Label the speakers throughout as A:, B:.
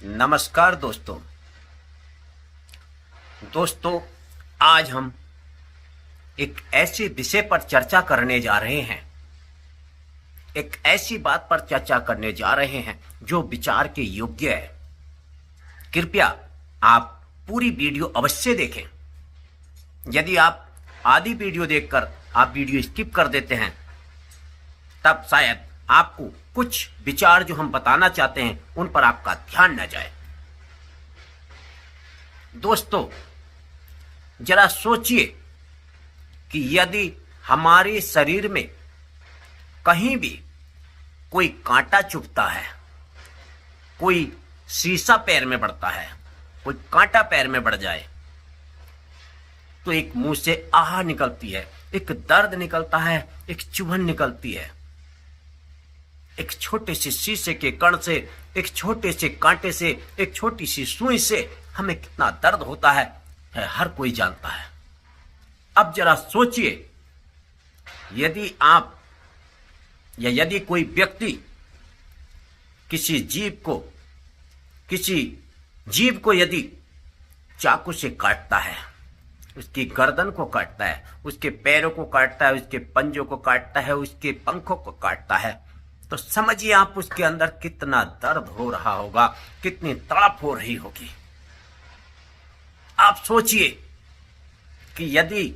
A: नमस्कार दोस्तों, आज हम एक ऐसे विषय पर चर्चा करने जा रहे हैं। एक ऐसी बात पर चर्चा करने जा रहे हैं जो विचार के योग्य है। कृपया आप पूरी वीडियो अवश्य देखें। यदि आप आधी वीडियो देखकर आप वीडियो स्किप कर देते हैं, तब शायद आपको कुछ विचार जो हम बताना चाहते हैं उन पर आपका ध्यान न जाए। दोस्तों, जरा सोचिए कि यदि हमारे शरीर में कहीं भी कोई कांटा चुभता है, कोई शीशा पैर में पड़ता है, कोई कांटा पैर में पड़ जाए, तो एक मुंह से आह निकलती है, एक दर्द निकलता है, एक चुभन निकलती है। एक छोटे से शीशे के कण से, एक छोटे से कांटे से, एक छोटी सी सुई से हमें कितना दर्द होता है हर कोई जानता है। अब जरा सोचिए, यदि आप या यदि कोई व्यक्ति किसी जीव को यदि चाकू से काटता है, उसकी गर्दन को काटता है, उसके पैरों को काटता है, उसके पंजों को काटता है, उसके पंखों को काटता है, तो समझिए आप उसके अंदर कितना दर्द हो रहा होगा, कितनी तड़प हो रही होगी। आप सोचिए कि यदि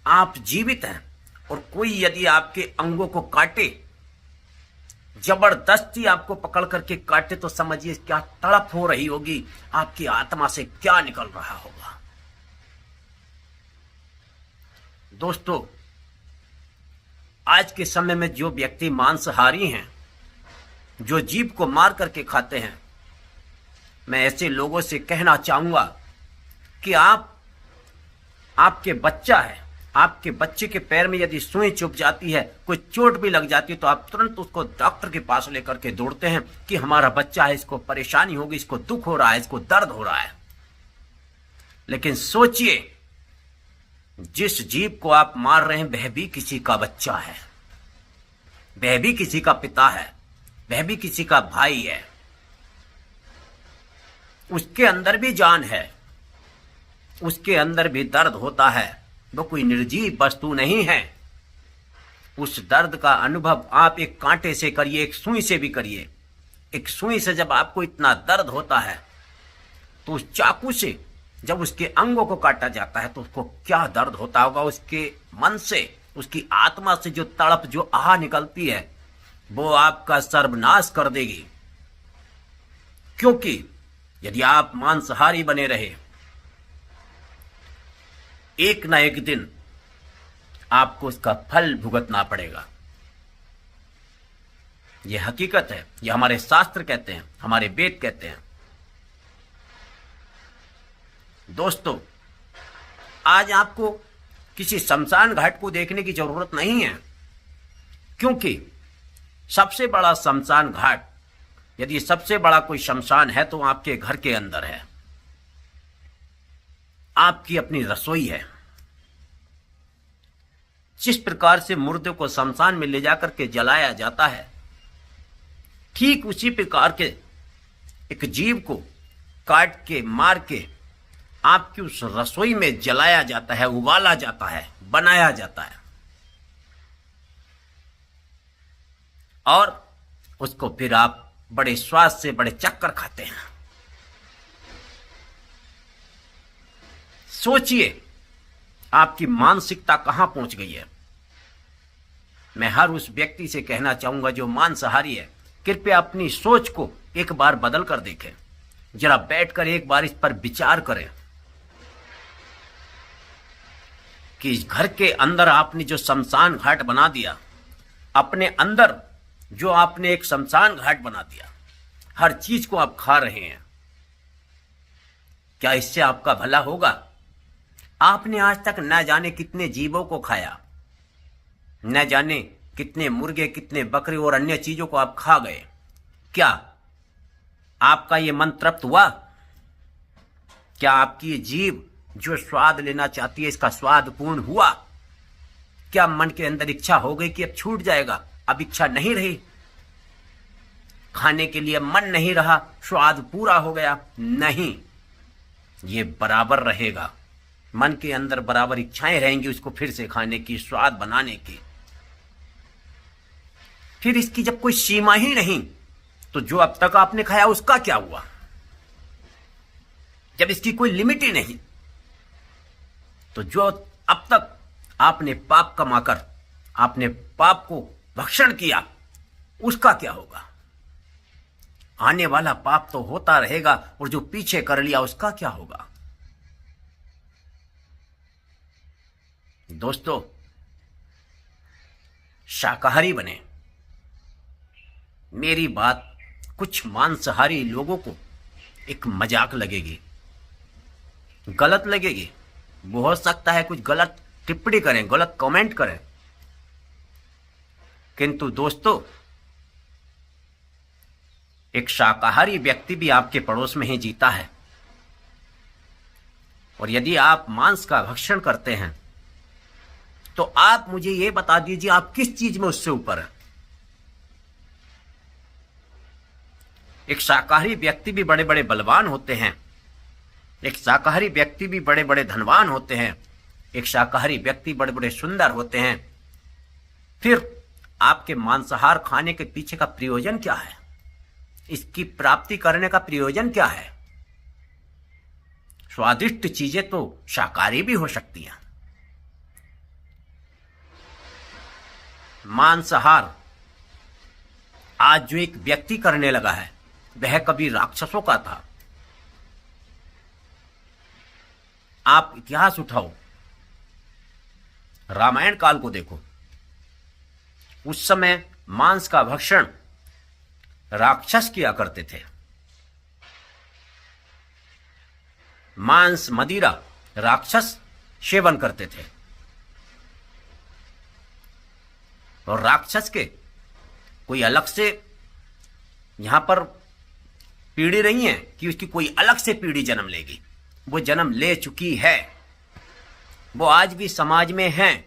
A: आप जीवित हैं और कोई यदि आपके अंगों को काटे, जबरदस्ती आपको पकड़ करके काटे, तो समझिए क्या तड़प हो रही होगी, आपकी आत्मा से क्या निकल रहा होगा। दोस्तों, आज के समय में जो व्यक्ति मांसाहारी हैं, जो जीव को मार करके खाते हैं, मैं ऐसे लोगों से कहना चाहूंगा कि आपके बच्चा है, आपके बच्चे के पैर में यदि सुई चुभ जाती है, कोई चोट भी लग जाती है, तो आप तुरंत उसको डॉक्टर के पास लेकर के दौड़ते हैं कि हमारा बच्चा है, इसको परेशानी होगी, इसको दुख हो रहा है, इसको दर्द हो रहा है। लेकिन सोचिए, जिस जीव को आप मार रहे हैं वह भी किसी का बच्चा है, वह भी किसी का पिता है, वह भी किसी का भाई है। उसके अंदर भी जान है, उसके अंदर भी दर्द होता है। वो कोई निर्जीव वस्तु नहीं है। उस दर्द का अनुभव आप एक कांटे से करिए, एक सुई से भी करिए। एक सुई से जब आपको इतना दर्द होता है, तो उस चाकू से जब उसके अंगों को काटा जाता है तो उसको क्या दर्द होता होगा। उसके मन से, उसकी आत्मा से जो तड़प, जो आह निकलती है, वो आपका सर्वनाश कर देगी। क्योंकि यदि आप मांसाहारी बने रहे, एक ना एक दिन आपको उसका फल भुगतना पड़ेगा। यह हकीकत है, यह हमारे शास्त्र कहते हैं, हमारे वेद कहते हैं। दोस्तों, आज आपको किसी शमशान घाट को देखने की जरूरत नहीं है, क्योंकि सबसे बड़ा शमशान घाट, यदि सबसे बड़ा कोई शमशान है तो आपके घर के अंदर है। आपकी अपनी रसोई है। जिस प्रकार से मुर्दे को शमशान में ले जाकर के जलाया जाता है, ठीक उसी प्रकार के एक जीव को काट के, मार के आपकी उस रसोई में जलाया जाता है, उबाला जाता है, बनाया जाता है, और उसको फिर आप बड़े स्वाद से, बड़े चक्कर खाते हैं। सोचिए आपकी मानसिकता कहां पहुंच गई है। मैं हर उस व्यक्ति से कहना चाहूंगा जो मांसाहारी है, कृपया अपनी सोच को एक बार बदल कर देखें। जरा बैठकर एक बार इस पर विचार करें कि इस घर के अंदर आपने जो शमशान घाट बना दिया, अपने अंदर जो आपने एक शमशान घाट बना दिया, हर चीज को आप खा रहे हैं, क्या इससे आपका भला होगा? आपने आज तक न जाने कितने जीवों को खाया, न जाने कितने मुर्गे, कितने बकरे और अन्य चीजों को आप खा गए। क्या आपका ये मन तृप्त हुआ? क्या आपकी ये जीव जो स्वाद लेना चाहती है, इसका स्वाद पूर्ण हुआ? क्या मन के अंदर इच्छा हो गई कि अब छूट जाएगा, अब इच्छा नहीं रही? खाने के लिए मन नहीं रहा, स्वाद पूरा हो गया, नहीं, ये बराबर रहेगा। मन के अंदर बराबर इच्छाएं रहेंगी उसको फिर से खाने की, स्वाद बनाने की। फिर इसकी जब कोई सीमा ही नहीं, तो जो अब तक आपने खाया उसका क्या हुआ? जब इसकी कोई लिमिट ही नहीं, तो जो अब तक आपने पाप कमाकर आपने पाप को भक्षण किया, उसका क्या होगा? आने वाला पाप तो होता रहेगा, और जो पीछे कर लिया उसका क्या होगा? दोस्तों, शाकाहारी बने। मेरी बात कुछ मांसाहारी लोगों को एक मजाक लगेगी, गलत लगेगी, हो सकता है कुछ गलत टिप्पणी करें, गलत कमेंट करें, किंतु दोस्तों, एक शाकाहारी व्यक्ति भी आपके पड़ोस में ही जीता है, और यदि आप मांस का भक्षण करते हैं तो आप मुझे यह बता दीजिए आप किस चीज में उससे ऊपर है? एक शाकाहारी व्यक्ति भी बड़े बड़े बलवान होते हैं, एक शाकाहारी व्यक्ति भी बड़े बड़े धनवान होते हैं, एक शाकाहारी व्यक्ति बड़े बड़े सुंदर होते हैं। फिर आपके मांसाहार खाने के पीछे का प्रयोजन क्या है? इसकी प्राप्ति करने का प्रयोजन क्या है? स्वादिष्ट चीजें तो शाकाहारी भी हो सकती हैं। मांसाहार आज जो एक व्यक्ति करने लगा है, वह कभी राक्षसों का था। आप इतिहास उठाओ, रामायण काल को देखो, उस समय मांस का भक्षण राक्षस किया करते थे। मांस मदिरा राक्षस सेवन करते थे, और राक्षस के कोई अलग से यहां पर पीढ़ी नहीं है कि उसकी कोई अलग से पीढ़ी जन्म लेगी। वो जन्म ले चुकी है, वो आज भी समाज में है।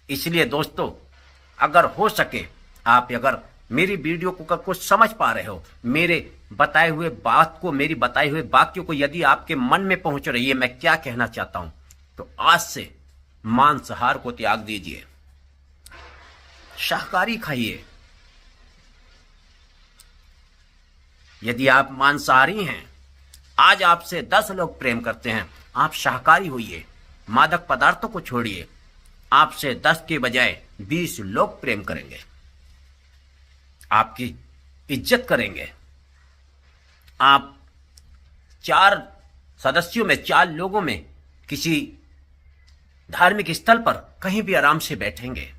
A: इसलिए दोस्तों, अगर हो सके, आप अगर मेरी वीडियो को कुछ समझ पा रहे हो, मेरे बताए हुए बात को, मेरी बताए हुए वाक्यों को यदि आपके मन में पहुंच रही है मैं क्या कहना चाहता हूं, तो आज से मांसाहार को त्याग दीजिए, शाकाहारी खाइए। यदि आप मांसाहारी हैं, आज आपसे 10 लोग प्रेम करते हैं, आप शाकाहारी होइए, मादक पदार्थों को छोड़िए, आपसे 10 के बजाय 20 लोग प्रेम करेंगे, आपकी इज्जत करेंगे। आप 4 सदस्यों में, 4 लोगों में किसी धार्मिक स्थल पर कहीं भी आराम से बैठेंगे,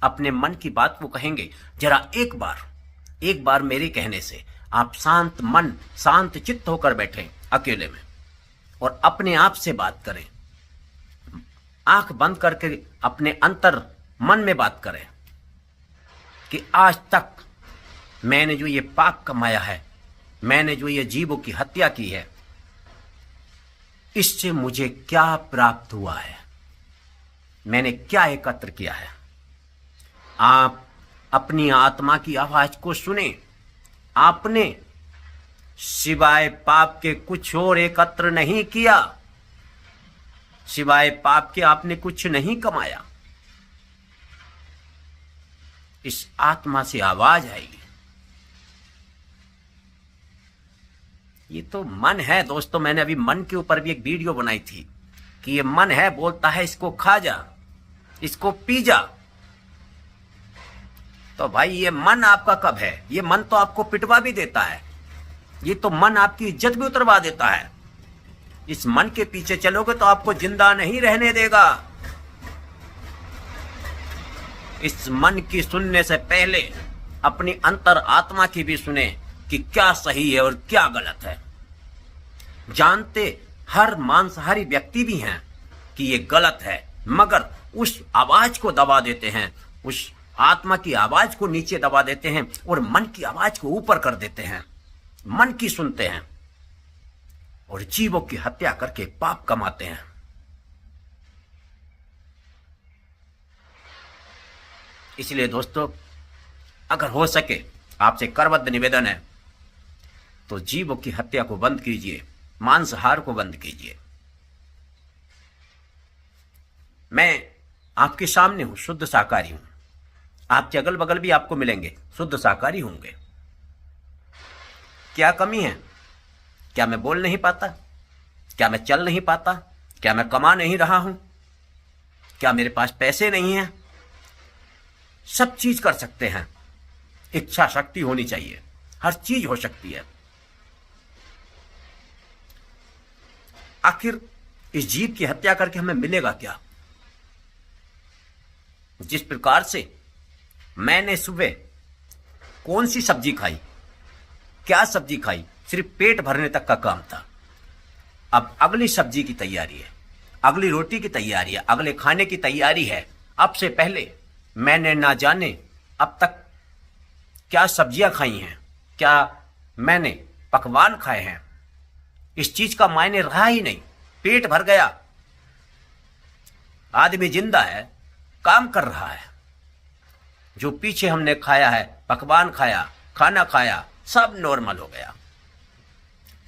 A: अपने मन की बात को कहेंगे। जरा एक बार मेरे कहने से आप शांत मन, शांत चित्त होकर बैठें अकेले में, और अपने आप से बात करें, आंख बंद करके अपने अंतर मन में बात करें कि आज तक मैंने जो ये पाप कमाया है, मैंने जो ये जीवों की हत्या की है, इससे मुझे क्या प्राप्त हुआ है, मैंने क्या एकत्र किया है। आप अपनी आत्मा की आवाज को सुने। आपने सिवाय पाप के कुछ और एकत्र नहीं किया, सिवाय पाप के आपने कुछ नहीं कमाया। इस आत्मा से आवाज आएगी। ये तो मन है दोस्तों, मैंने अभी मन के ऊपर भी एक वीडियो बनाई थी कि ये मन है, बोलता है इसको खा जा, इसको पी जा। तो भाई ये मन आपका कब है? ये मन तो आपको पिटवा भी देता है, ये तो मन आपकी इज्जत भी उतरवा देता है। इस मन के पीछे चलोगे तो आपको जिंदा नहीं रहने देगा। इस मन की सुनने से पहले अपनी अंतर आत्मा की भी सुने कि क्या सही है और क्या गलत है। जानते हर मांसाहारी व्यक्ति भी हैं कि ये गलत है, मगर उस आवाज को दबा देते हैं, उस आत्मा की आवाज को नीचे दबा देते हैं और मन की आवाज को ऊपर कर देते हैं। मन की सुनते हैं और जीवों की हत्या करके पाप कमाते हैं। इसलिए दोस्तों, अगर हो सके आपसे करबद्ध निवेदन है तो जीवों की हत्या को बंद कीजिए, मांसाहार को बंद कीजिए। मैं आपके सामने हूं, शुद्ध शाकाहारी हूं। आपके अगल बगल भी आपको मिलेंगे शुद्ध शाकाहारी होंगे। क्या कमी है? क्या मैं बोल नहीं पाता? क्या मैं चल नहीं पाता? क्या मैं कमा नहीं रहा हूं? क्या मेरे पास पैसे नहीं हैं? सब चीज कर सकते हैं, इच्छा शक्ति होनी चाहिए, हर चीज हो सकती है। आखिर इस जीव की हत्या करके हमें मिलेगा क्या? जिस प्रकार से मैंने सुबह कौन सी सब्जी खाई, क्या सब्जी खाई, सिर्फ पेट भरने तक का काम था। अब अगली सब्जी की तैयारी है, अगली रोटी की तैयारी है, अगले खाने की तैयारी है। अब से पहले मैंने ना जाने अब तक क्या सब्जियां खाई हैं, क्या मैंने पकवान खाए हैं, इस चीज का मायने रहा ही नहीं। पेट भर गया, आदमी जिंदा है, काम कर रहा है। जो पीछे हमने खाया है, पकवान खाया, खाना खाया, सब नॉर्मल हो गया।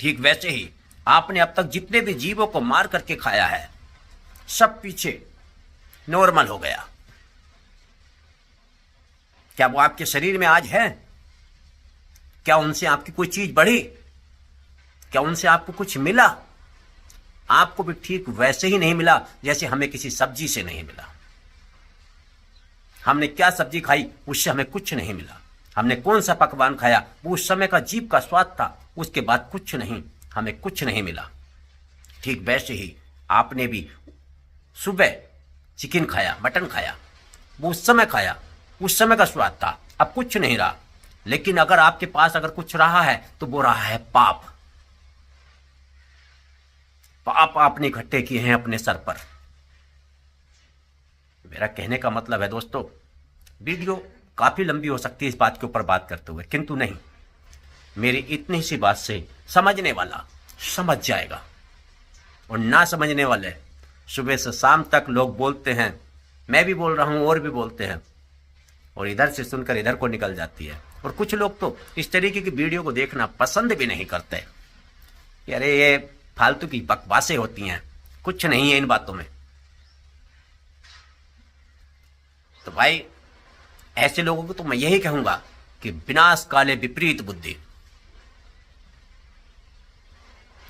A: ठीक वैसे ही आपने अब तक जितने भी जीवों को मार करके खाया है, सब पीछे नॉर्मल हो गया। क्या वो आपके शरीर में आज है? क्या उनसे आपकी कोई चीज बढ़ी? क्या उनसे आपको कुछ मिला? आपको भी ठीक वैसे ही नहीं मिला जैसे हमें किसी सब्जी से नहीं मिला। हमने क्या सब्जी खाई, उससे हमें कुछ नहीं मिला। हमने कौन सा पकवान खाया, वो उस समय का जीभ का स्वाद था, उसके बाद कुछ नहीं, हमें कुछ नहीं मिला। ठीक वैसे ही आपने भी सुबह चिकन खाया, मटन खाया, वो उस समय खाया, उस समय का स्वाद था, अब कुछ नहीं रहा। लेकिन अगर आपके पास अगर कुछ रहा है तो वो रहा है पाप। पाप आपने इकट्ठे किए हैं अपने सर पर। मेरा कहने का मतलब है दोस्तों, वीडियो काफी लंबी हो सकती है इस बात के ऊपर बात करते हुए, किंतु नहीं, मेरी इतनी सी बात से समझने वाला समझ जाएगा, और ना समझने वाले सुबह से शाम तक लोग बोलते हैं, मैं भी बोल रहा हूं और भी बोलते हैं, और इधर से सुनकर इधर को निकल जाती है। और कुछ लोग तो इस तरीके की वीडियो को देखना पसंद भी नहीं करते। अरे ये फालतू की बकवासें होती हैं, कुछ नहीं है इन बातों में। तो भाई ऐसे लोगों को तो मैं यही कहूंगा कि विनाश काले विपरीत बुद्धि।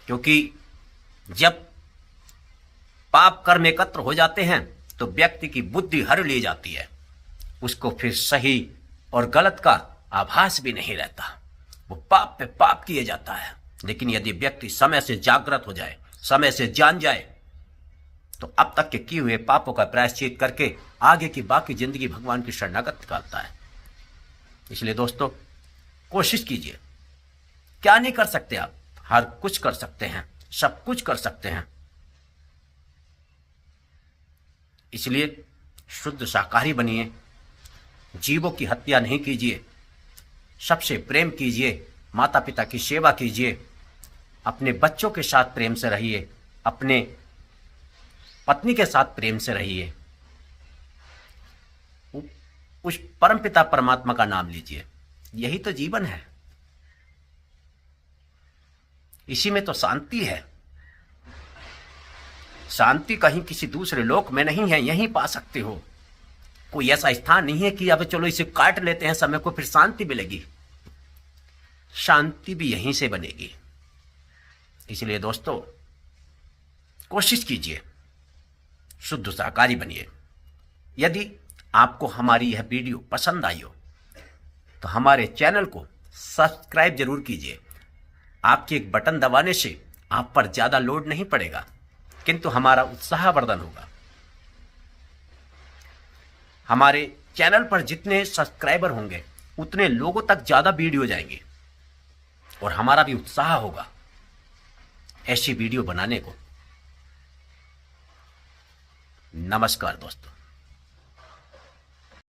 A: क्योंकि जब पाप कर्म एकत्र हो जाते हैं तो व्यक्ति की बुद्धि हर ली जाती है, उसको फिर सही और गलत का आभास भी नहीं रहता, वो पाप पे पाप किए जाता है। लेकिन यदि व्यक्ति समय से जागृत हो जाए, समय से जान जाए, तो अब तक के किए हुए पापों का प्रायश्चित करके आगे की बाकी जिंदगी भगवान की शरणागत निकालता है। इसलिए दोस्तों, कोशिश कीजिए। क्या नहीं कर सकते आप? हर कुछ कर सकते हैं, सब कुछ कर सकते हैं। इसलिए शुद्ध शाकाहारी बनिए, जीवों की हत्या नहीं कीजिए, सबसे प्रेम कीजिए, माता पिता की सेवा कीजिए, अपने बच्चों के साथ प्रेम से रहिए, अपने पत्नी के साथ प्रेम से रहिए, उस परमपिता परमात्मा का नाम लीजिए। यही तो जीवन है, इसी में तो शांति है। शांति कहीं किसी दूसरे लोक में नहीं है, यहीं पा सकते हो। कोई ऐसा स्थान नहीं है कि अब चलो इसे काट लेते हैं समय को, फिर शांति मिलेगी। शांति भी यहीं से बनेगी। इसलिए दोस्तों, कोशिश कीजिए, शुद्ध शाकाहारी बनिए। यदि आपको हमारी यह वीडियो पसंद आई हो तो हमारे चैनल को सब्सक्राइब जरूर कीजिए। आपके एक बटन दबाने से आप पर ज्यादा लोड नहीं पड़ेगा, किंतु हमारा उत्साहवर्धन होगा। हमारे चैनल पर जितने सब्सक्राइबर होंगे उतने लोगों तक ज्यादा वीडियो जाएंगे और हमारा भी उत्साह होगा ऐसी वीडियो बनाने को। नमस्कार दोस्तों।